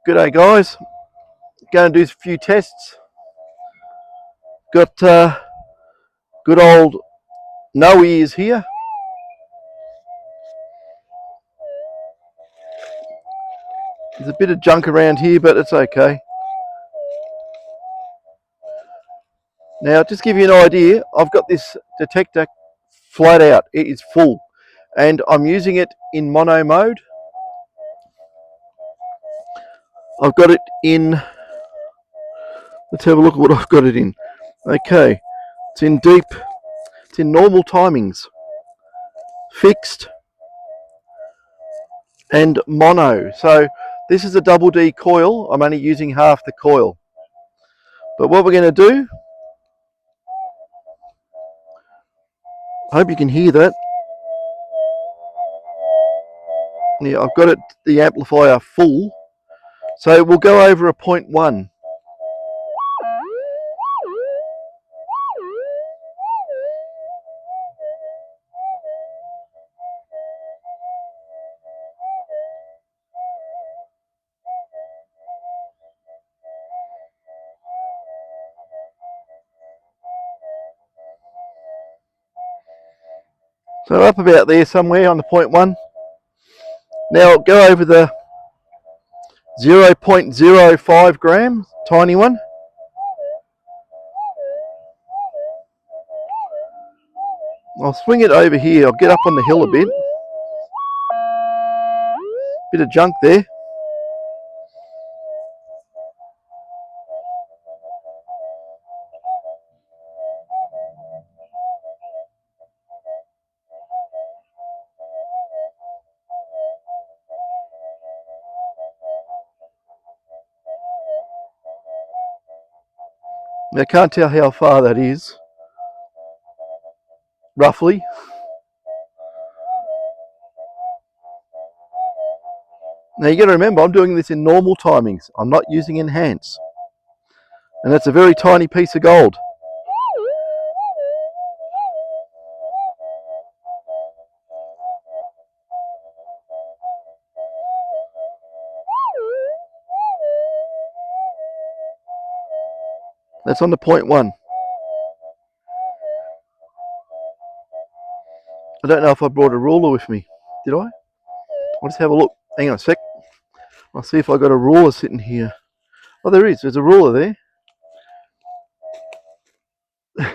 G'day guys, going to do a few tests. Got good old no ears here. There's a bit of junk around here, but it's okay. Now, just to give you an idea, I've got this detector flat out. It is full, and I'm using it in mono mode. I've got it in, let's have a look at what I've got it in. Okay, it's in normal timings, fixed, and mono. So this is a double D coil. I'm only using half the coil. But what we're going to do, I hope you can hear that. Yeah, I've got it, the amplifier full. So we'll go over a 0.1. So up about there somewhere on the 0.1. Now go over the 0.05 gram, tiny one. I'll swing it over here. I'll get up on the hill a bit. Bit of junk there. Now, I can't tell how far that is, roughly. Now you got to remember, I'm doing this in normal timings. I'm not using enhance. And that's a very tiny piece of gold. That's on the 0.1. I don't know if I brought a ruler with me. Did I? I'll just have a look. Hang on a sec. I'll see if I got a ruler sitting here. Oh, there is. There's a ruler there.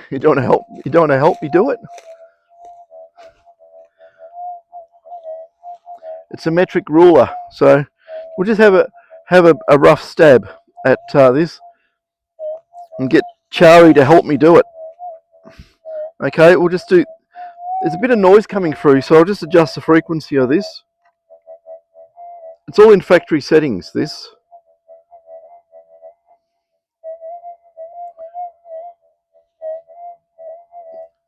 You don't want to help? You don't want to help me do it? It's a metric ruler, so we'll just have a rough stab at this and get Chari to help me do it. Okay, we'll just do. There's a bit of noise coming through, so I'll just adjust the frequency of this. It's all in factory settings, this.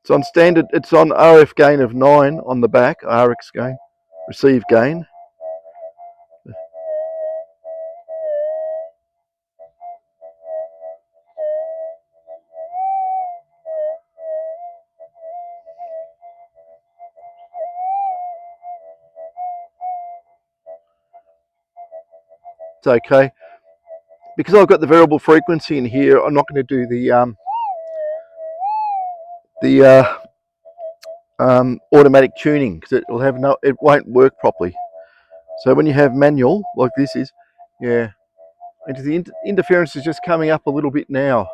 It's on standard, it's on RF gain of 9 on the back, RX gain, receive gain. It's okay. Because I've got the variable frequency in here, I'm not going to do the automatic tuning because it won't work properly. So when you have manual like this is, yeah, the interference is just coming up a little bit now.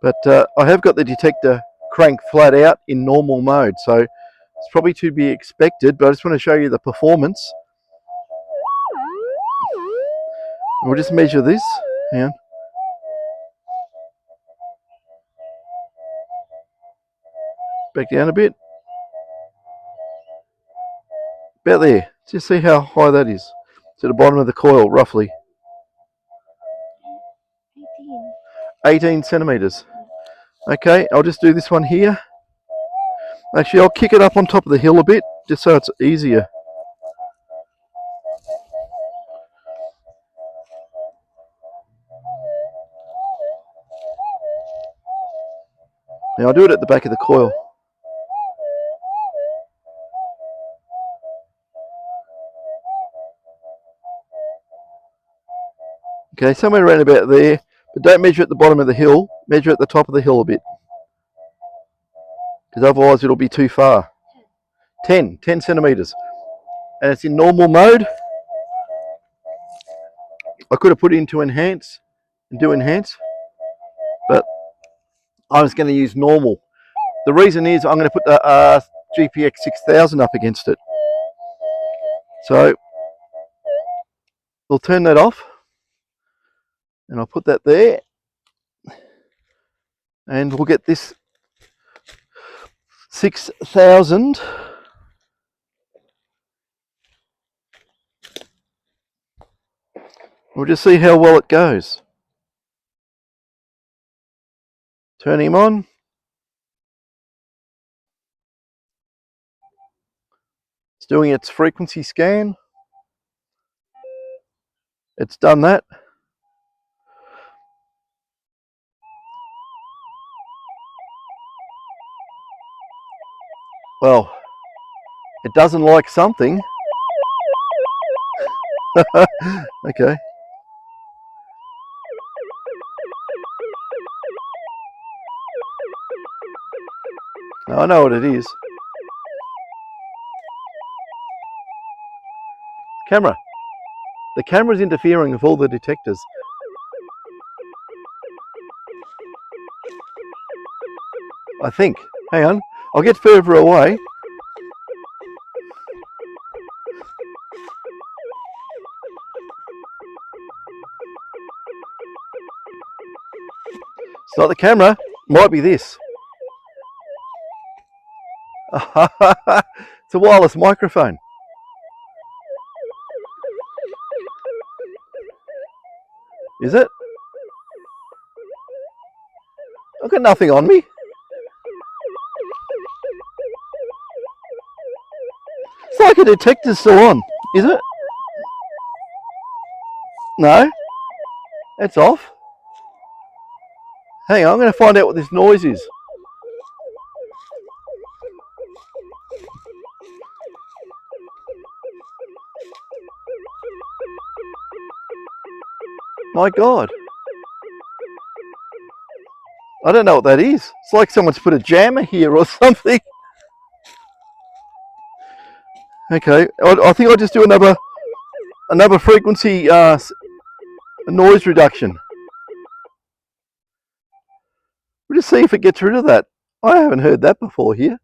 But I have got the detector cranked flat out in normal mode, so it's probably to be expected, but I just want to show you the performance. We'll just measure this. Hang on. Back down a bit. About there. Just see how high that is. To the bottom of the coil, roughly. 18 centimeters. Okay, I'll just do this one here. Actually, I'll kick it up on top of the hill a bit, just so it's easier. Now I'll do it at the back of the coil. Okay, somewhere around about there, but don't measure at the bottom of the hill, measure at the top of the hill a bit, because otherwise it'll be too far. 10 centimeters, and it's in normal mode. I could have put it into enhance and do enhance, but I was going to use normal. The reason is I'm going to put the GPX-6000 up against it. So we'll turn that off, and I'll put that there, and we'll get this 6000. We'll just see how well it goes. Turn him on. It's doing its frequency scan. It's done that. Well, it doesn't like something. Okay. I know what it is. Camera. The camera's interfering with all the detectors. I think. Hang on. I'll get further away. It's not the camera. Might be this. It's a wireless microphone. Is it? I've got nothing on me. It's like a detector's still on, is it? No, it's off. Hang on, I'm going to find out what this noise is. My God. I don't know what that is. It's like someone's put a jammer here or something. Okay, I think I'll just do another frequency noise reduction. We'll just see if it gets rid of that. I haven't heard that before here.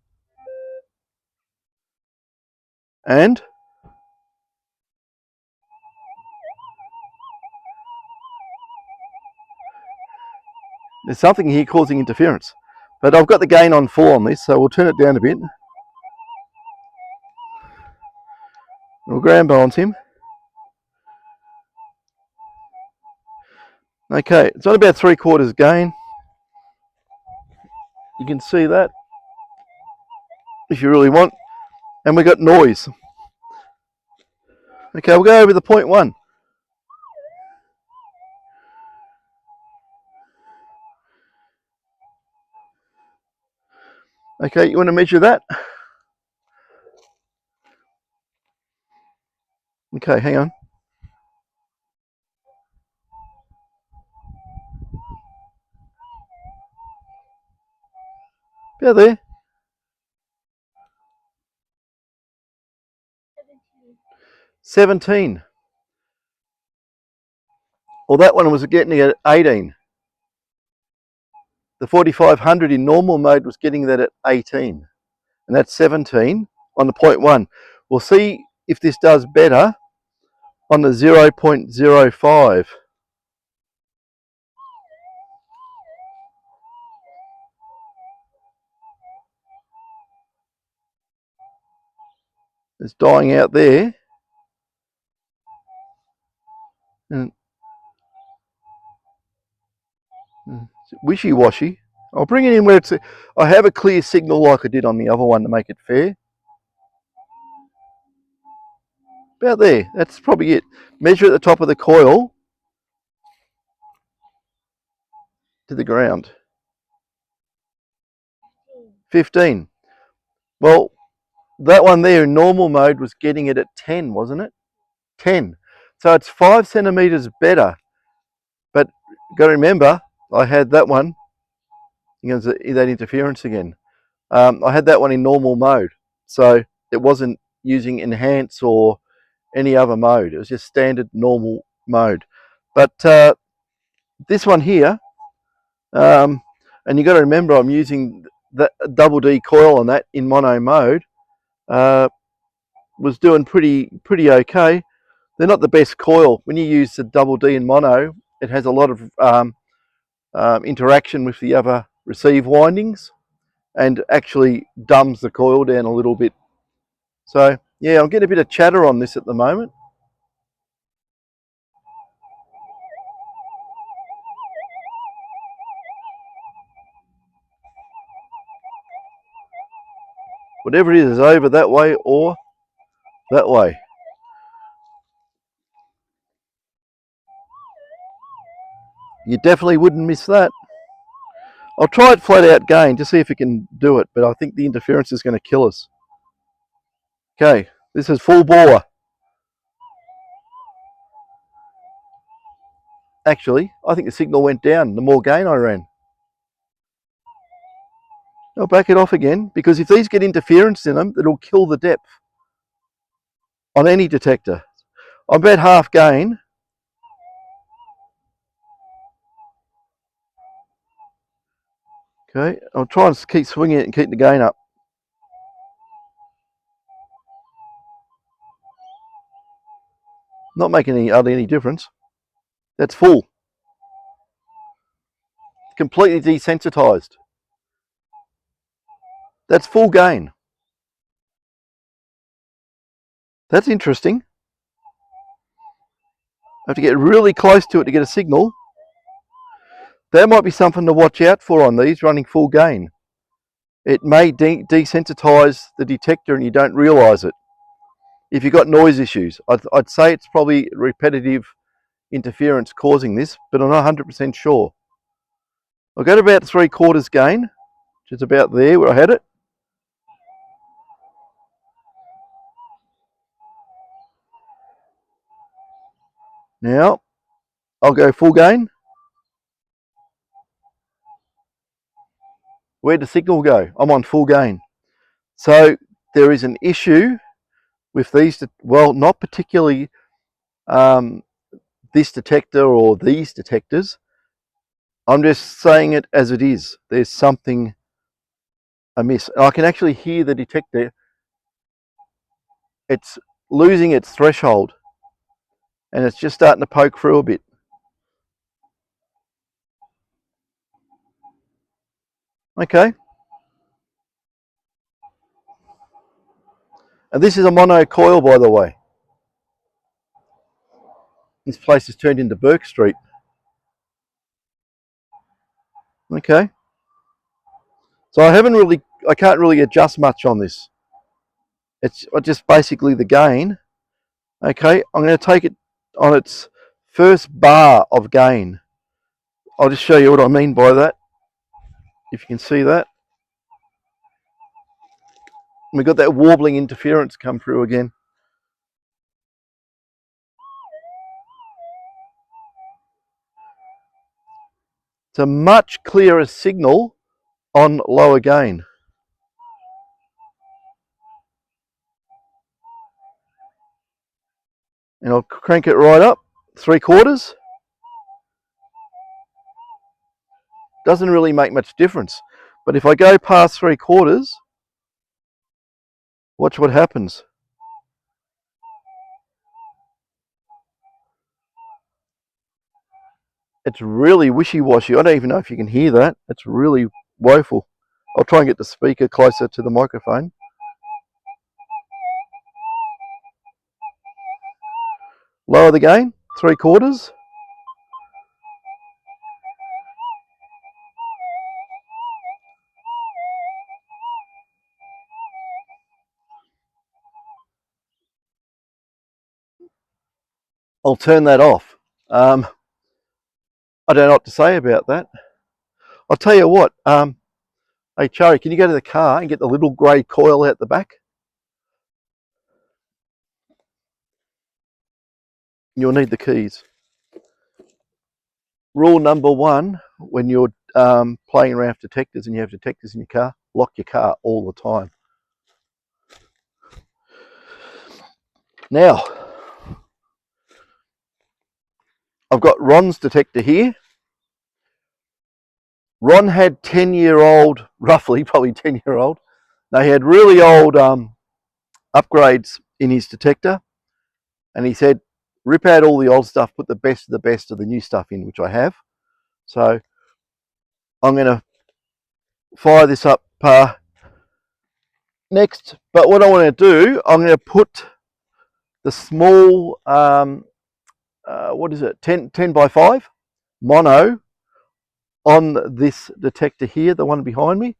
And there's something here causing interference. But I've got the gain on full on this, so we'll turn it down a bit. We'll ground balance him. Okay, it's on about 3/4 gain. You can see that if you really want. And we got noise. Okay, we'll go over the 0.1. Okay, you want to measure that? Okay, hang on. About there. 17. Well, that one was getting it at 18. The 4500 in normal mode was getting that at 18. And that's 17 on the 0.1. We'll see if this does better on the 0.05. It's dying out there. And it's wishy-washy. I'll bring it in where I have a clear signal like I did on the other one to make it fair. About there. That's probably it. Measure at the top of the coil to the ground. 15. Well, that one there in normal mode was getting it at 10, wasn't it? 10. So it's 5 centimeters better Got to remember, I had that one, because that interference again. I had that one in normal mode, so it wasn't using enhance or any other mode. It was just standard normal mode. But this one here, and you got to remember, I'm using the double D coil on that in mono mode. Was doing pretty okay. They're not the best coil. When you use the double D in mono, it has a lot of interaction with the other receive windings and actually dumbs the coil down a little bit. So yeah, I'm getting a bit of chatter on this at the moment. Whatever it is over that way or that way. You definitely wouldn't miss that. I'll try it flat out gain to see if it can do it, but I think the interference is going to kill us. Okay, this is full bore. Actually, I think the signal went down the more gain I ran. I'll back it off again, because if these get interference in them, it'll kill the depth on any detector. I'm about half gain. Okay, I'll try and keep swinging it and keep the gain up. Not making any difference. That's full. Completely desensitized. That's full gain. That's interesting. I have to get really close to it to get a signal. That might be something to watch out for on these running full gain. It may desensitize the detector and you don't realize it. If you've got noise issues, I'd say it's probably repetitive interference causing this, but I'm not 100% sure. I'll go to about 3/4 gain, which is about there where I had it. Now, I'll go full gain. Where'd the signal go? I'm on full gain. So there is an issue with these, well, not particularly this detector or these detectors. I'm just saying it as it is. There's something amiss. I can actually hear the detector. It's losing its threshold and it's just starting to poke through a bit. Okay. And this is a mono coil, by the way. This place has turned into Burke Street. Okay. So I can't really adjust much on this. It's just basically the gain. Okay, I'm going to take it on its first bar of gain. I'll just show you what I mean by that, if you can see that. We've got that warbling interference come through again. It's a much clearer signal on lower gain. And I'll crank it right up, 3/4. Doesn't really make much difference. But if I go past 3/4, watch what happens. It's really wishy-washy. I don't even know if you can hear that. It's really woeful. I'll try and get the speaker closer to the microphone. Lower the gain, 3/4. I'll turn that off. I don't know what to say about that. I'll tell you what, hey Charlie, can you go to the car and get the little grey coil out the back? You'll need the keys. rule number one when you're playing around with detectors and you have detectors in your car, lock your car all the time. Now, I've got Ron's detector here. Ron had 10-year-old, roughly, probably 10-year-old. Now, he had really old upgrades in his detector, and he said, rip out all the old stuff, put the best of the new stuff in, which I have. So I'm going to fire this up next. But what I want to do, I'm going to put the small, what is it, 10 by 5 mono on this detector here, the one behind me,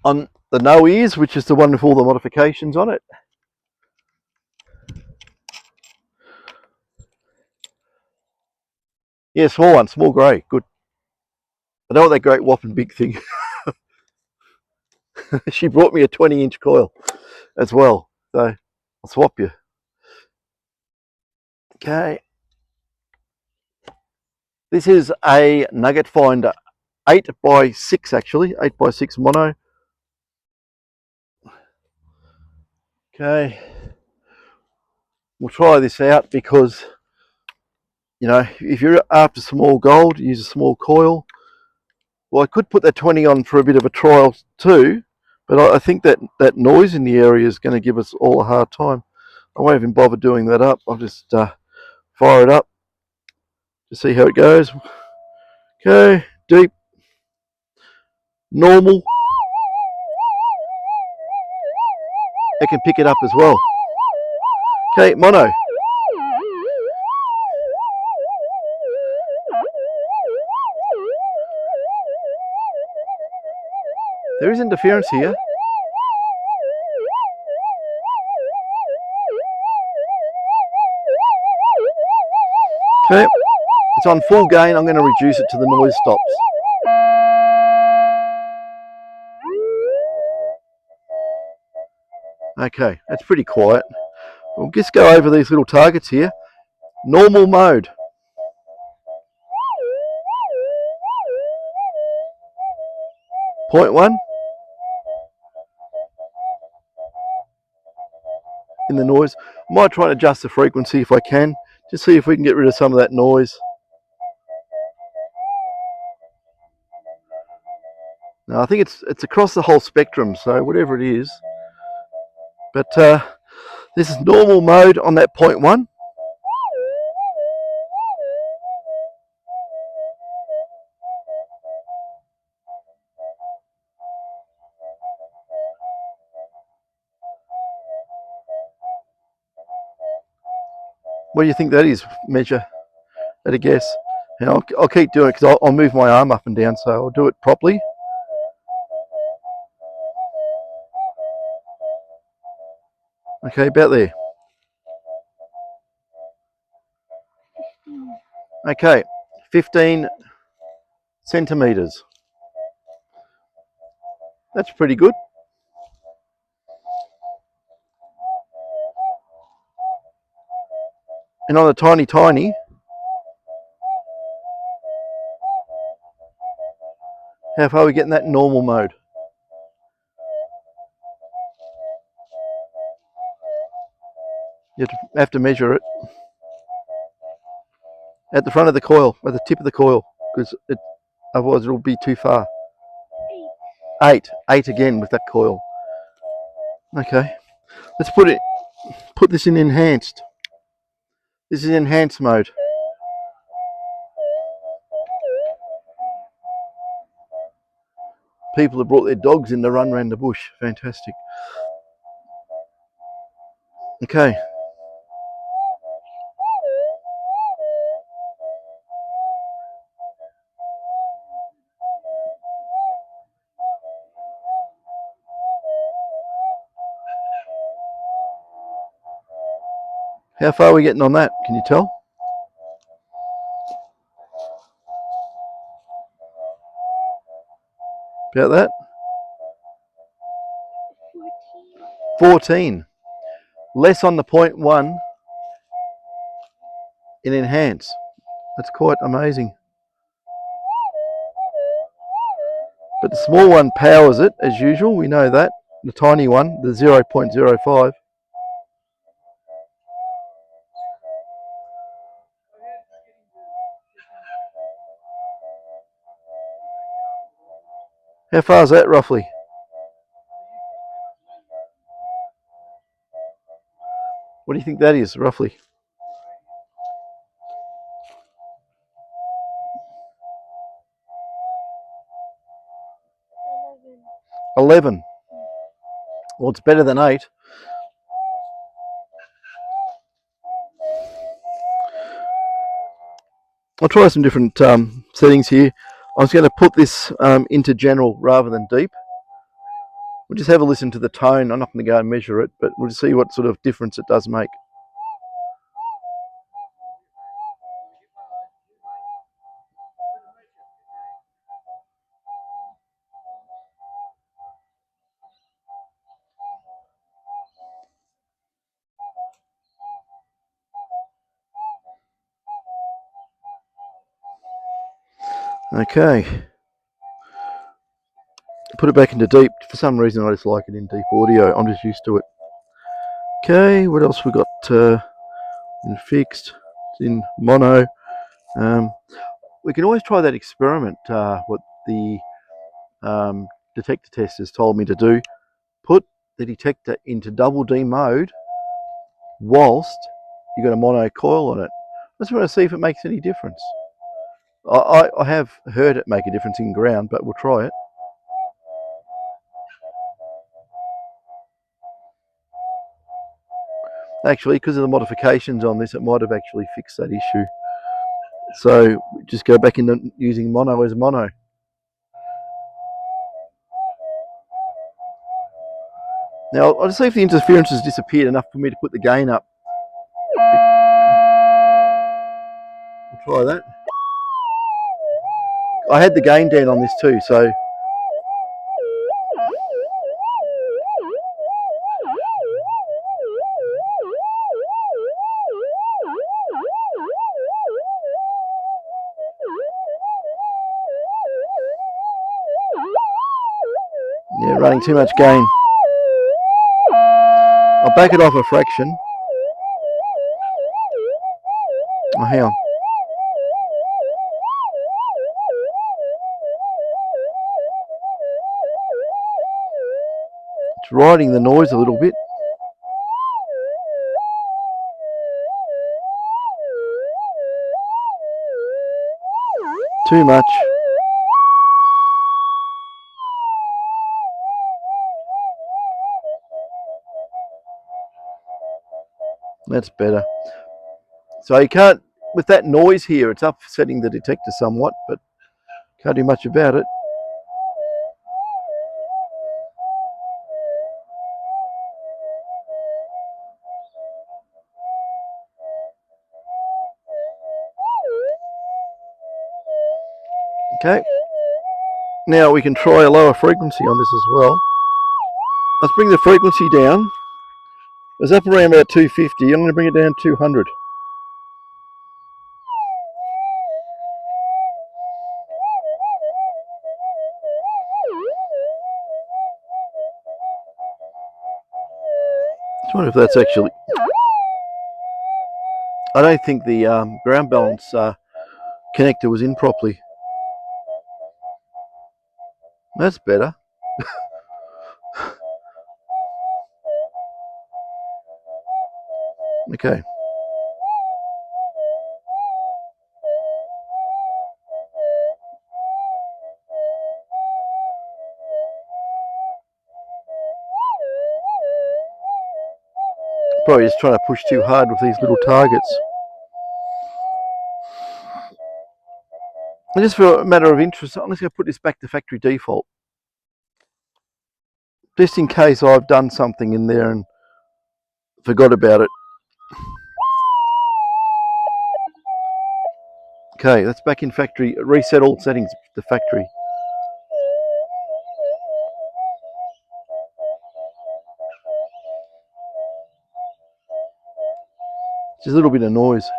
on the no ears, which is the one with all the modifications on it. Yeah, small one, small grey, good. I don't want that great whopping big thing. She brought me a 20-inch coil as well, so I'll swap you. Okay. This is a nugget finder, 8 by 6 actually, 8 by 6 mono. Okay. We'll try this out because, you know, if you're after small gold, use a small coil. Well, I could put that 20 on for a bit of a trial too, but I think that noise in the area is going to give us all a hard time. I won't even bother doing that up. I'll just fire it up to see how it goes. Okay, deep, normal. It can pick it up as well. Okay, mono. There is interference here. Okay, it's on full gain. I'm going to reduce it to the noise stops. Okay, that's pretty quiet. We'll just go over these little targets here. Normal mode. Point 1. In the noise. I might try and adjust the frequency if I can, just see if we can get rid of some of that noise. Now, I think it's across the whole spectrum, so whatever it is. But this is normal mode on that point 1. What do you think that is, measure at a guess? And I'll keep doing it because I'll move my arm up and down, so I'll do it properly. Okay, about there. Okay, 15 centimeters. That's pretty good. And on a tiny, how far are we getting that normal mode? You have to measure it at the front of the coil, at the tip of the coil, because otherwise it'll be too far. 8 again with that coil. Okay, let's put this in enhanced. This is enhanced mode. People have brought their dogs in to run around the bush. Fantastic. Okay. How far are we getting on that? Can you tell? About that? 14. Less on the point 1. in enhance. That's quite amazing. But the small one powers it as usual, we know that. The tiny one, the 0.05. How far is that roughly? What do you think that is roughly? 11. Well, it's better than 8. I'll try some different settings here. I was going to put this into general rather than deep. We'll just have a listen to the tone. I'm not going to go and measure it, but we'll just see what sort of difference it does make. Okay. Put it back into deep. For some reason I just like it in deep audio. I'm just used to it. Okay, what else we got in fixed? It's in mono. We can always try that experiment, what the detector testers told me to do. Put the detector into double D mode whilst you've got a mono coil on it. I just want to see if it makes any difference. I have heard it make a difference in ground, but we'll try it. Actually, because of the modifications on this, it might have actually fixed that issue. So just go back into using mono as mono. Now I'll just see if the interference has disappeared enough for me to put the gain up. We'll try that. I had the gain down on this too, so yeah, running too much gain. I'll back it off a fraction. Oh, hang on. It's riding the noise a little bit. Too much. That's better. So you can't, with that noise here, it's upsetting the detector somewhat, but can't do much about it. Okay. Now we can try a lower frequency on this as well. Let's bring the frequency down. It was up around about 250. I'm going to bring it down to 200. I wonder if that's actually... I don't think the ground balance connector was in properly. That's better. Okay. Probably just trying to push too hard with these little targets. And just for a matter of interest, I'm just going to put this back to factory default. Just in case I've done something in there and forgot about it. Okay, that's back in factory. Reset all settings to factory. Just a little bit of noise.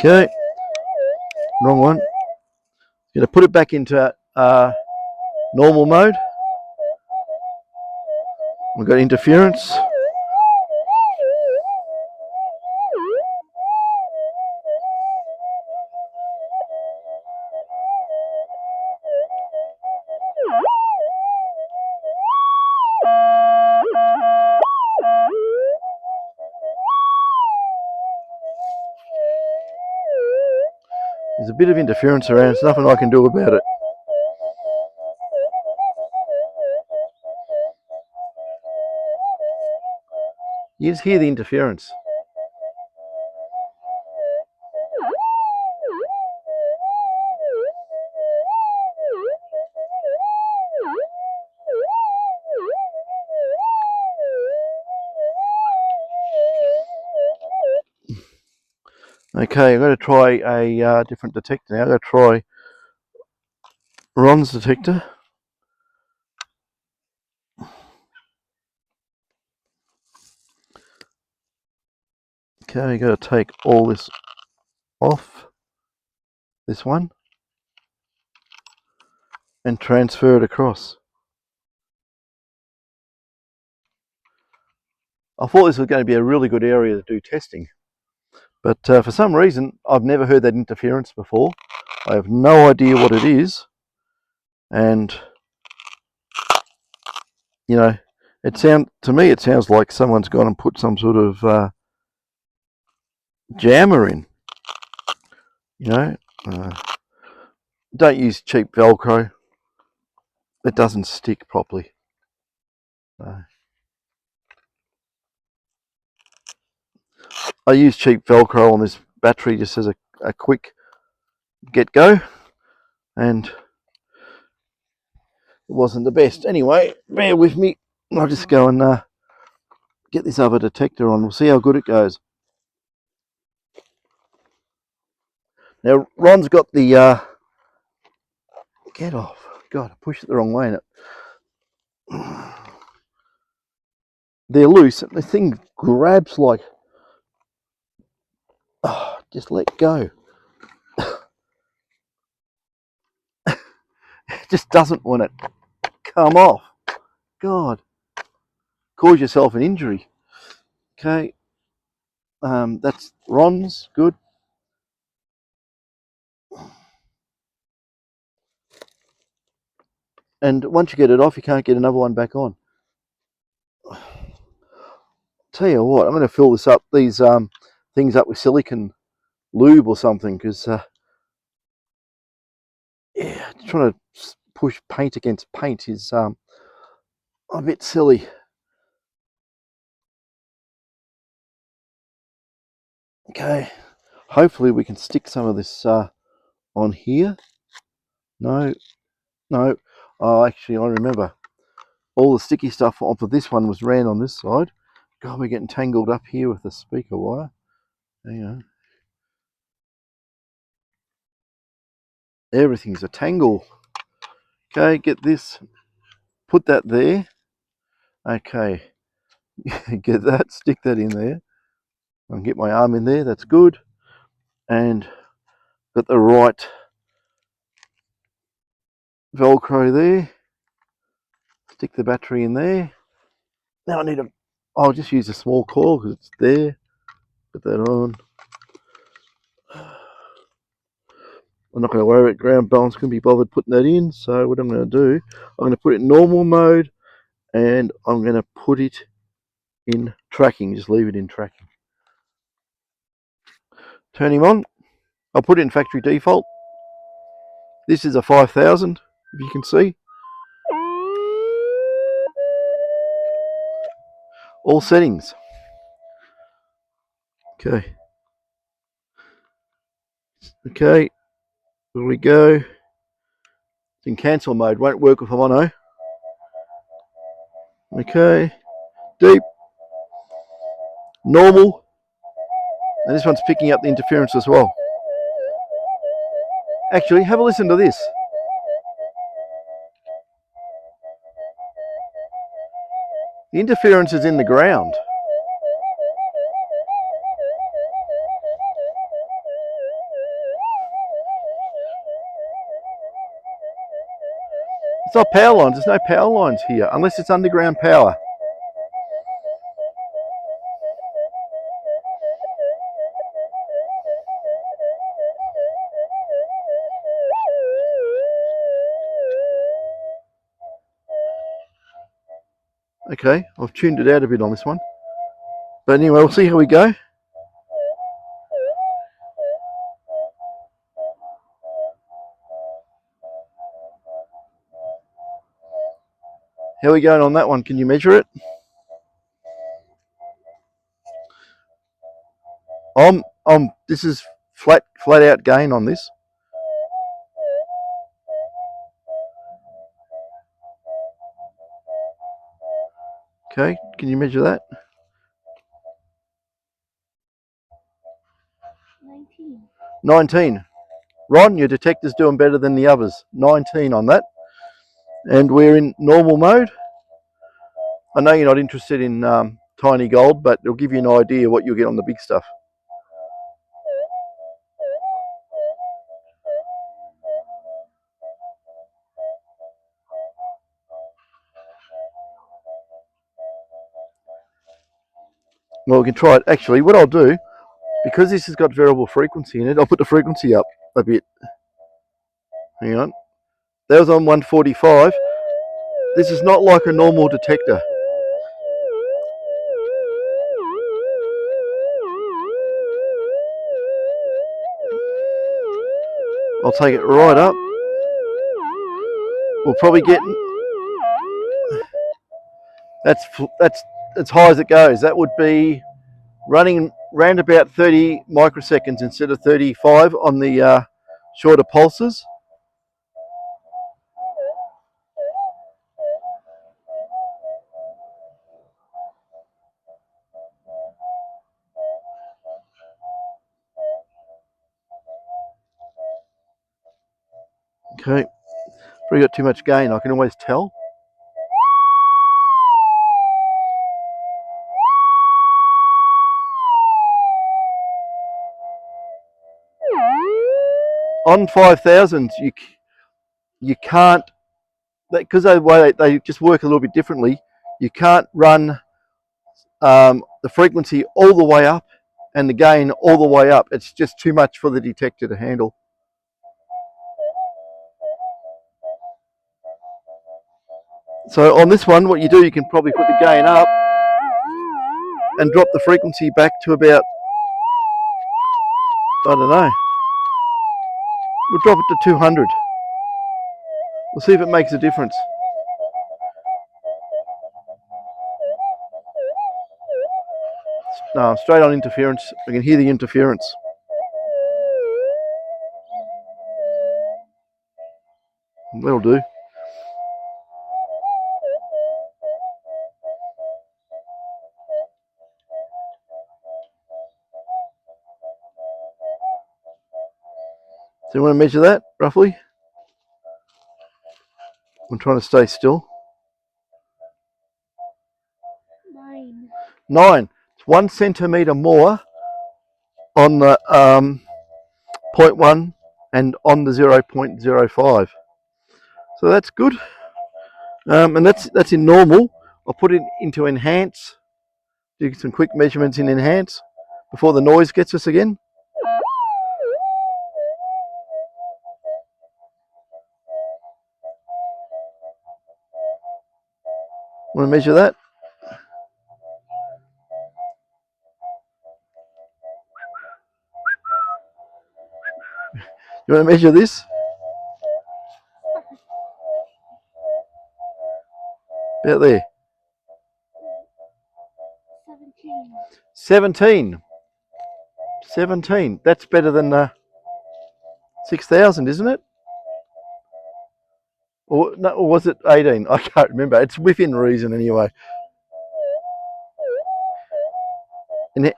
Okay, wrong one. Going to put it back into normal mode. We've got interference. There's a bit of interference around, there's nothing I can do about it. You just hear the interference. Okay, I'm going to try a different detector now. I'm going to try Ron's detector. Okay, you've got to take all this off, this one, and transfer it across. I thought this was going to be a really good area to do testing, but for some reason I've never heard that interference before. I have no idea what it is, and you know, to me it sounds like someone's gone and put some sort of jammer in. You know, don't use cheap Velcro. It doesn't stick properly. I use cheap Velcro on this battery just as a quick get-go, and it wasn't the best. Anyway, bear with me. I'll just go and get this other detector on. We'll see how good it goes. Now, Ron's got the... get off. God, I pushed it the wrong way. They're loose. The thing grabs like... oh, just let go. It just doesn't want it to come off. God. Cause yourself an injury. Okay. That's Ron's. Good. And once you get it off, you can't get another one back on. Tell you what, I'm going to fill this up, these things up with silicon lube or something, because yeah, trying to push paint against paint is a bit silly. Okay, hopefully we can stick some of this on here. No. Oh, actually, I remember. All the sticky stuff off of this one was ran on this side. God, we're getting tangled up here with the speaker wire. Hang on. Everything's a tangle. Okay, get this. Put that there. Okay. Get that, stick that in there. I'll get my arm in there, that's good. And got the right Velcro there. Stick the battery in there. Now I'll just use a small coil because it's there. Put that on. I'm not going to worry about ground balance, couldn't be bothered putting that in. So what I'm going to do, I'm going to put it in normal mode and I'm going to put it in tracking, just leave it in tracking. Turn him on. I'll put it in factory default. This is a 5000, if you can see. All settings. Okay. Okay, here we go. It's in cancel mode, won't work with a mono. Okay, deep, normal, and this one's picking up the interference as well. Actually, have a listen to this. The interference is in the ground. not power lines. There's no power lines here, unless it's underground power. Okay, I've tuned it out a bit on this one. But anyway, we'll see how we go. How are we going on that one? Can you measure it? This is flat out gain on this. Okay, can you measure that? 19. Ron, your detector's doing better than the others. 19 on that. And we're in normal mode. I know you're not interested in tiny gold, but it'll give you an idea what you'll get on the big stuff. Well, we can try it. Actually, what I'll do, because this has got variable frequency in it, I'll put the frequency up a bit. Hang on. That was on 145. This is not like a normal detector. I'll take it right up. We'll probably get... That's as high as it goes. That would be running around about 30 microseconds instead of 35 on the shorter pulses. Okay, probably got too much gain. I can always tell. On 5000s, you can't, because they just work a little bit differently. You can't run the frequency all the way up and the gain all the way up. It's just too much for the detector to handle. So on this one, what you do, you can probably put the gain up and drop the frequency back to about, I don't know, we'll drop it to 200. We'll see if it makes a difference. No, straight on interference. I can hear the interference. That'll do. So you want to measure that, roughly? I'm trying to stay still. 9. It's 1 centimetre more on the 0.1 and on the 0.05. So that's good. And that's in normal. I'll put it into enhance, do some quick measurements in enhance before the noise gets us again. Want to measure that? You want to measure this? About there. 17. 17. That's better than the 6000, isn't it? Or was it 18? I can't remember. It's within reason anyway.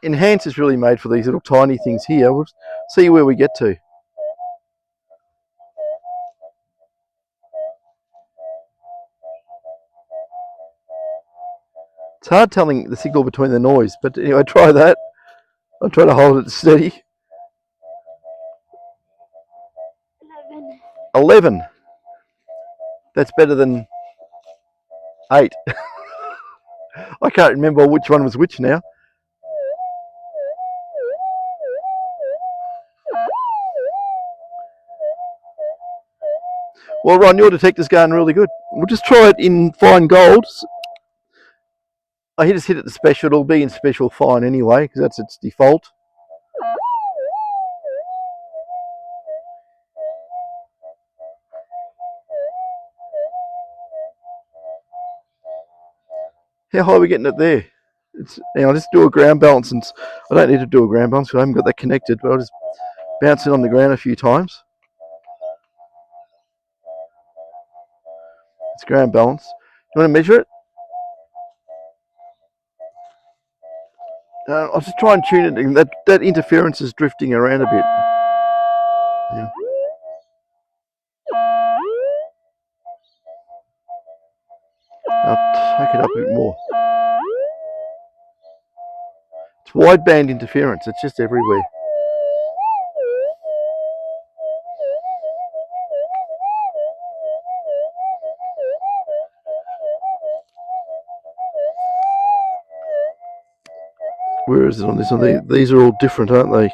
Enhance is really made for these little tiny things here. We'll see where we get to. It's hard telling the signal between the noise, but anyway, try that. I'll try to hold it steady. 11. That's better than 8. I can't remember which one was which now. Well, Ron, your detector's going really good. We'll just try it in fine gold. I just hit it to special. It'll be in special fine anyway, because that's its default. How high are we getting it there? Now I'll just do a ground balance, and I don't need to do a ground balance because I haven't got that connected, but I'll just bounce it on the ground a few times. It's ground balance. Do you want to measure it? I'll just try and tune it. That interference is drifting around a bit. Yeah. I'll take it up a bit more. It's wideband interference. It's just everywhere. Where is it on this one? These are all different, aren't they?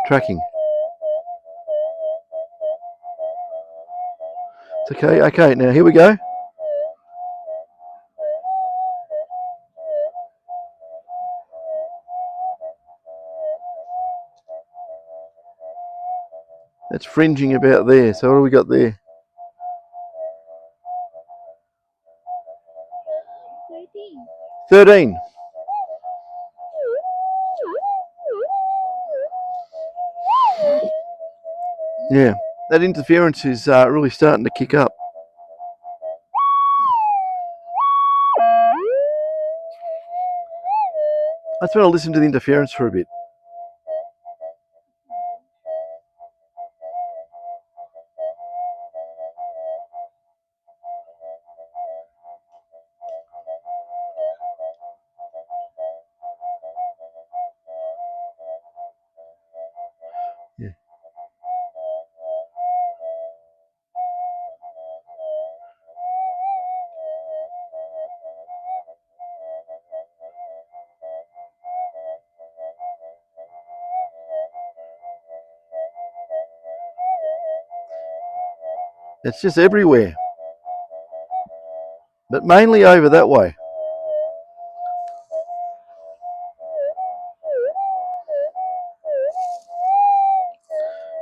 Tracking. It's okay. Okay, now here we go. That's fringing about there. So what do we got there? 13. Yeah, that interference is really starting to kick up. I just want to listen to the interference for a bit. Yeah. It's just everywhere, but mainly over that way.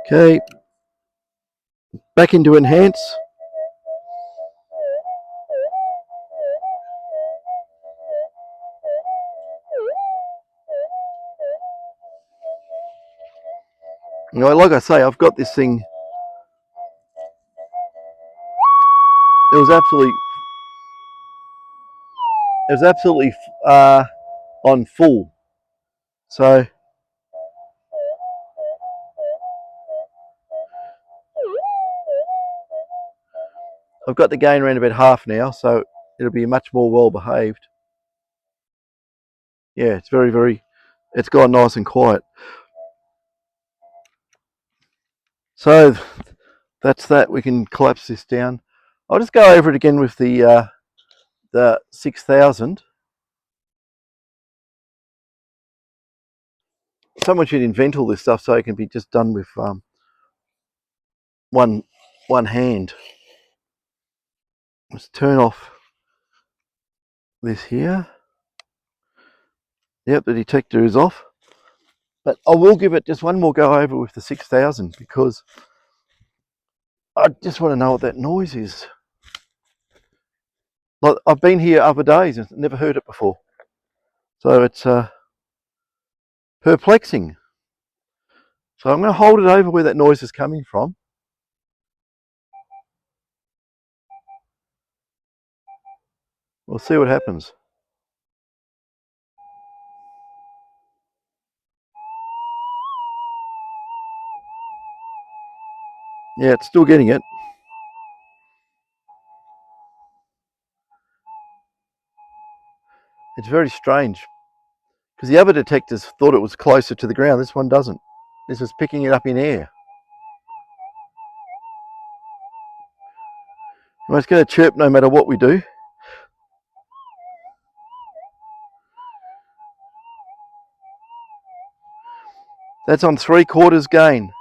Okay, back into enhance. You know, like I say, I've got this thing. It was absolutely on full. So I've got the gain around about half now, so it'll be much more well behaved. Yeah, it's it's gone nice and quiet. So that's that. We can collapse this down. I'll just go over it again with the 6000. Someone should invent all this stuff so it can be just done with one hand. Let's turn off this here. Yep, the detector is off. But I will give it just one more go over with the 6000 because I just want to know what that noise is. Like, I've been here other days and never heard it before. So it's perplexing. So I'm going to hold it over where that noise is coming from. We'll see what happens. Yeah, it's still getting it. It's very strange because the other detectors thought it was closer to the ground. This one doesn't. This is picking it up in air. Well, it's going to chirp no matter what we do. That's on 3/4 gain.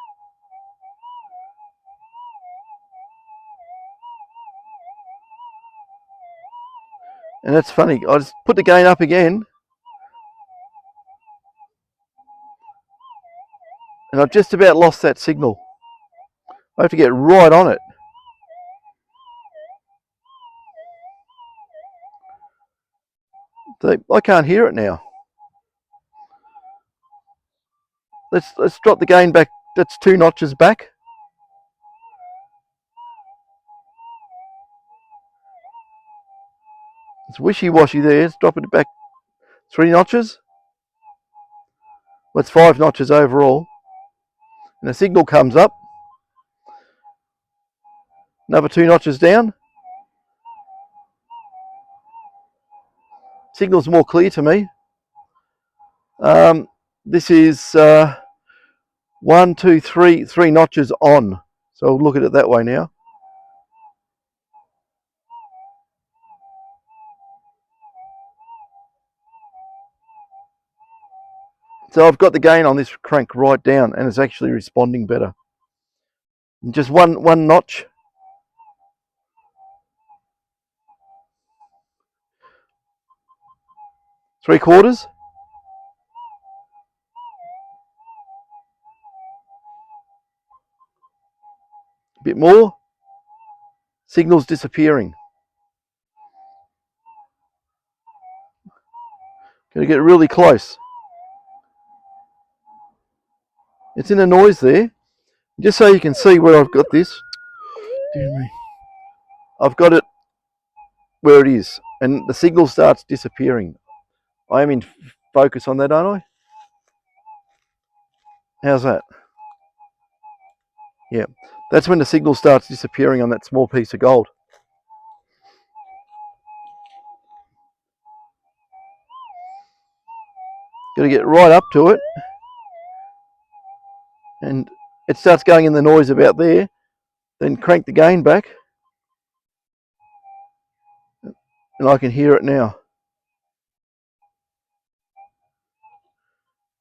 And that's funny. I just put the gain up again. And I've just about lost that signal. I have to get right on it. So I can't hear it now. Let's drop the gain back. That's 2 notches back. It's wishy-washy there. Let's drop it back 3 notches. Well, it's 5 notches overall. And the signal comes up. Another 2 notches down. Signal's more clear to me. This is 1, 2, 3, 3 notches on. So I'll look at it that way now. So I've got the gain on this crank right down, and it's actually responding better. Just one notch. Three-quarters. A bit more. Signal's disappearing. Got to get really close. It's in a noise there. Just so you can see where I've got this. Dear me. I've got it where it is, and the signal starts disappearing. I am in focus on that, aren't I? How's that? Yeah. That's when the signal starts disappearing on that small piece of gold. Got to get right up to it. And it starts going in the noise about there. Then crank the gain back. And I can hear it now.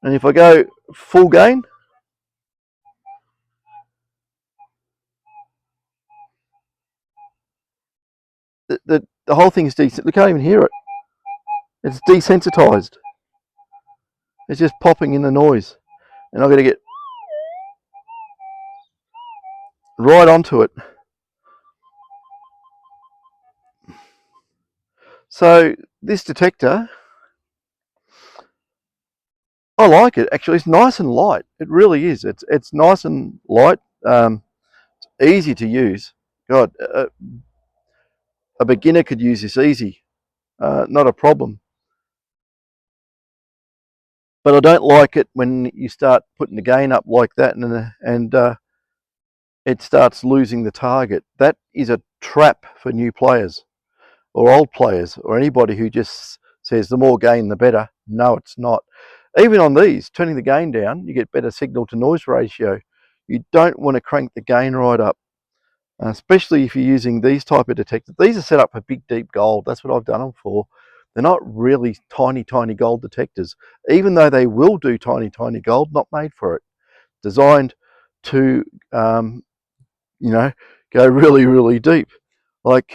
And if I go full gain, the whole thing is decent. We can't even hear it. It's desensitized. It's just popping in the noise. And I've got to get right onto it. So this detector, I like it. Actually, it's nice and light. It really is. It's nice and light. Easy to use. God, a beginner could use this easy. Not a problem. But I don't like it when you start putting the gain up like that and it starts losing the target. That is a trap for new players or old players or anybody who just says the more gain the better. No, it's not. Even on these, turning the gain down, you get better signal to noise ratio. You don't want to crank the gain right up, especially if you're using these type of detectors. These are set up for big, deep gold. That's what I've done them for. They're not really tiny, tiny gold detectors, even though they will do tiny, tiny gold, not made for it. Designed to, you know, go really, really deep. Like,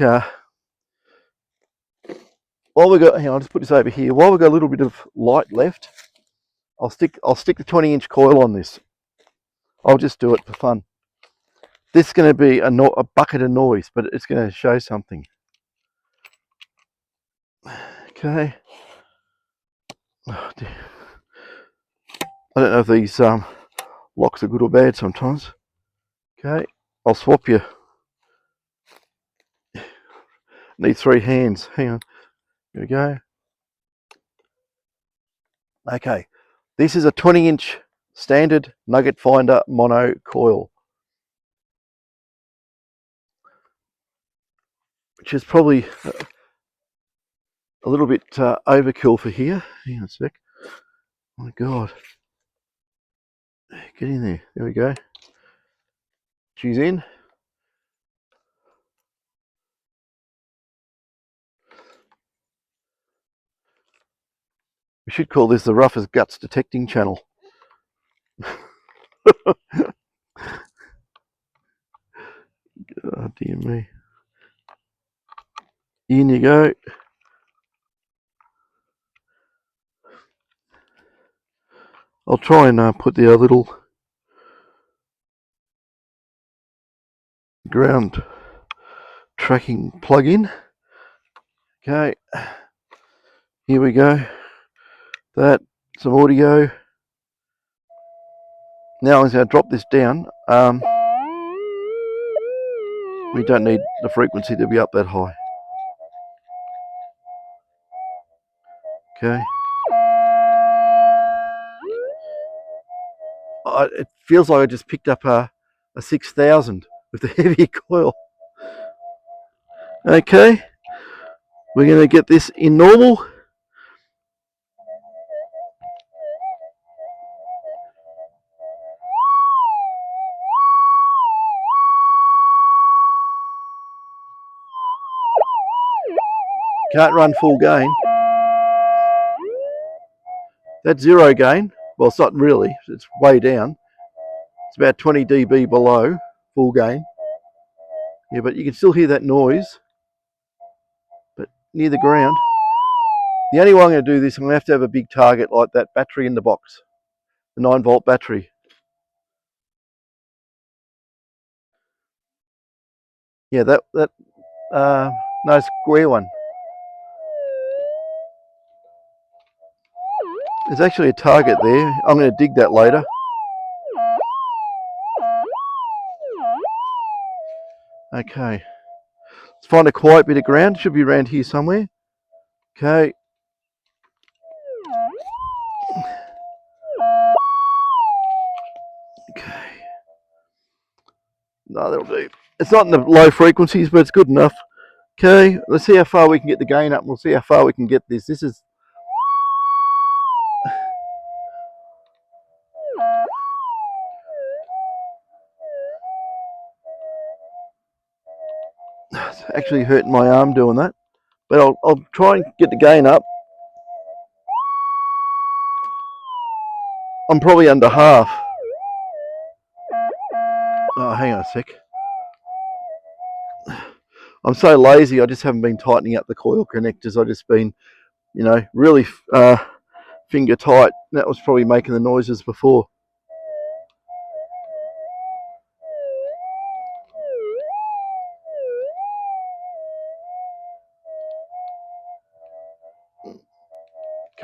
while we got, hang on, I'll just put this over here. While we've got a little bit of light left, I'll stick the 20-inch coil on this. I'll just do it for fun. This is going to be a bucket of noise, but it's going to show something. Okay. Oh, dear. I don't know if these locks are good or bad sometimes. Okay, I'll swap you. Need 3 hands. Hang on. Here we go. Okay, this is a 20-inch standard nugget finder mono coil, which is probably a little bit overkill for here. Hang on a sec. Oh my God. Get in there. There we go. She's in. We should call this the Rough as Guts detecting channel. Oh dear me. In you go. I'll try and put the little ground tracking plug in. Okay, here we go. That, some audio. Now I'm going to drop this down. We don't need the frequency to be up that high. Okay. It feels like I just picked up a 6000 with the heavier coil. Okay, we're going to get this in normal. Can't run full gain. That's zero gain. Well, it's not really, it's way down. It's about 20 dB below full gain. Yeah, but you can still hear that noise, but near the ground. The only way I'm going to do this, I'm going to have a big target like that battery in the box, the 9-volt battery. Yeah, that no, square one. There's actually a target there. I'm going to dig that later. Okay, let's find a quiet bit of ground. Should be around here somewhere. Okay. Okay. No, that'll do. It's not in the low frequencies, but it's good enough. Okay, let's see how far we can get the gain up, and we'll see how far we can get this. This is... It's actually hurting my arm doing that. But I'll try and get the gain up. I'm probably under half. Oh, hang on a sec. I'm so lazy, I just haven't been tightening up the coil connectors. I've just been, you know, really finger tight. That was probably making the noises before.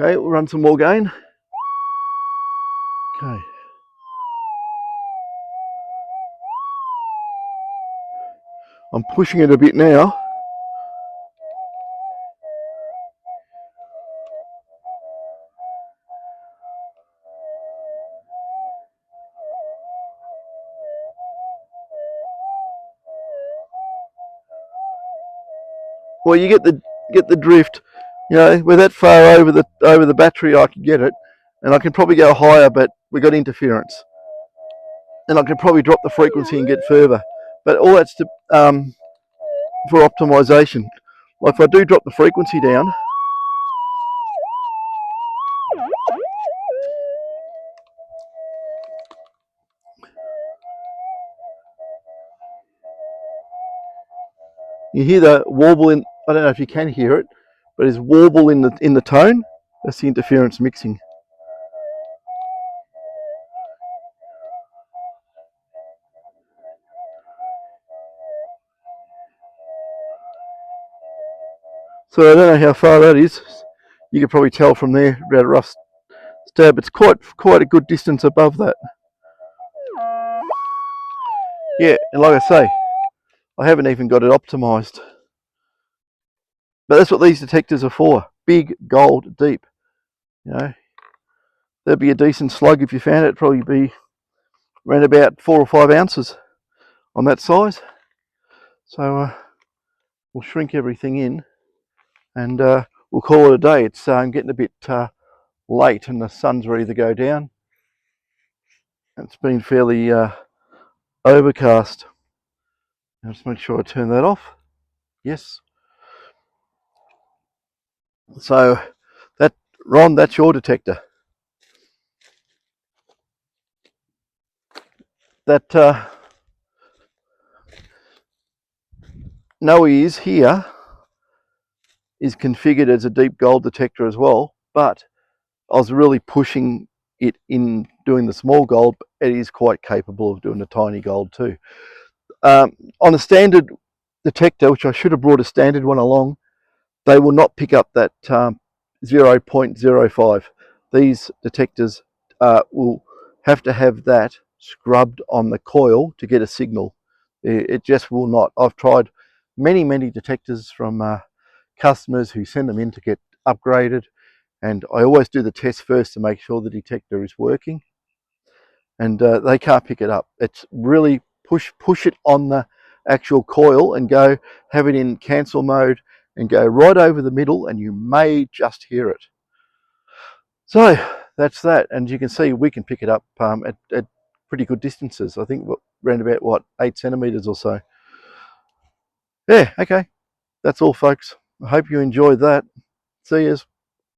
Okay, we'll run some more gain. Okay. I'm pushing it a bit now. Well, you get the drift. You know, we're that far over the battery, I can get it, and I can probably go higher, but we got interference, and I can probably drop the frequency and get further. But all that's to for optimization. Like if I do drop the frequency down, you hear the warble in. I don't know if you can hear it, but it's warble in the tone. That's the interference mixing. So I don't know how far that is. You can probably tell from there about a rough stab. It's quite a good distance above that. Yeah, and like I say, I haven't even got it optimized. But that's what these detectors are for. Big, gold, deep. You know, that'd be a decent slug if you found it. It'd probably be around about 4 or 5 ounces on that size. So we'll shrink everything in, and we'll call it a day. It's getting a bit late, and the sun's ready to go down. It's been fairly overcast. I'll just make sure I turn that off. Yes. So that Ron, that's your detector. That no ears here is configured as a deep gold detector as well, but I was really pushing it in doing the small gold, but it is quite capable of doing the tiny gold too. On a standard detector, which I should have brought a standard one along, they will not pick up that 0.05. These detectors will have to have that scrubbed on the coil to get a signal. It just will not. I've tried many detectors from customers who send them in to get upgraded, and I always do the test first to make sure the detector is working, and they can't pick it up. It's really push it on the actual coil and go, have it in cancel mode and go right over the middle, and you may just hear it. So that's that, and you can see we can pick it up at pretty good distances. I think around about what, 8 centimeters or so. Yeah, okay, that's all folks. I hope you enjoyed that. See yous.